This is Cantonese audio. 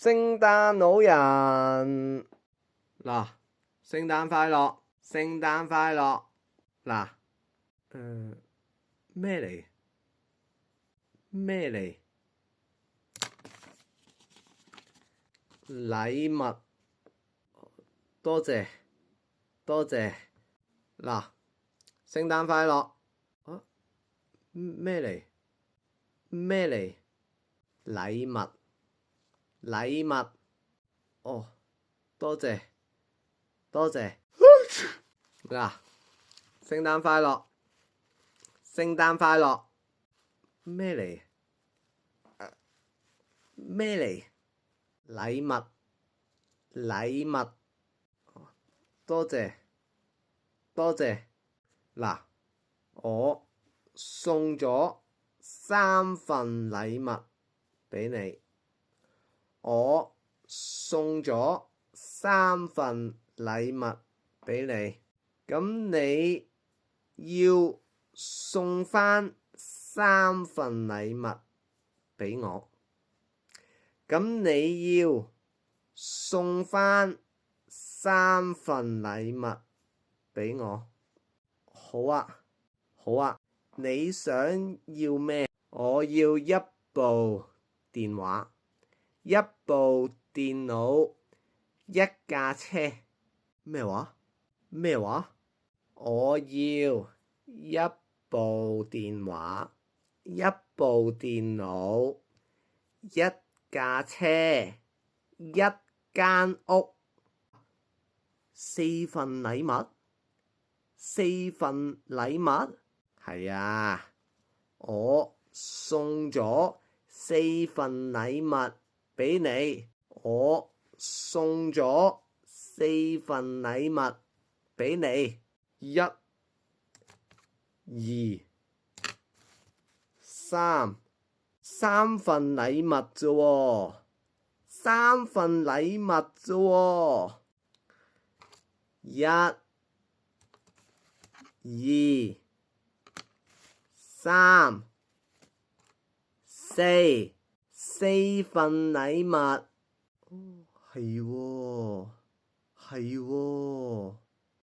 聖誕老人嗱，聖誕快樂，聖誕快樂嗱，咩嚟？咩嚟？禮物，多謝多謝嗱，聖誕快樂啊！咩嚟？咩嚟？禮物，禮物，哦，多謝多謝嗱，聖誕快樂，聖誕快樂，咩嚟？咩嚟？禮物，禮物，多謝多謝嗱，我送咗3份禮物俾你，我送咗3份禮物俾你，咁你要送返3份禮物俾我，咁你要送返3份禮物俾我。好啊，好啊，你想要咩？我要一部電話，一部電腦，一架車。咩話？咩話？我要一部電話，一部電腦，一架車，一間屋。4份禮物？4份禮物？係啊，我送咗4份禮物俾你，我送咗4份禮物俾你，1、2、3份禮物啫喎，3份禮物啫喎，1、2、3、4份禮物。係喎，係喎。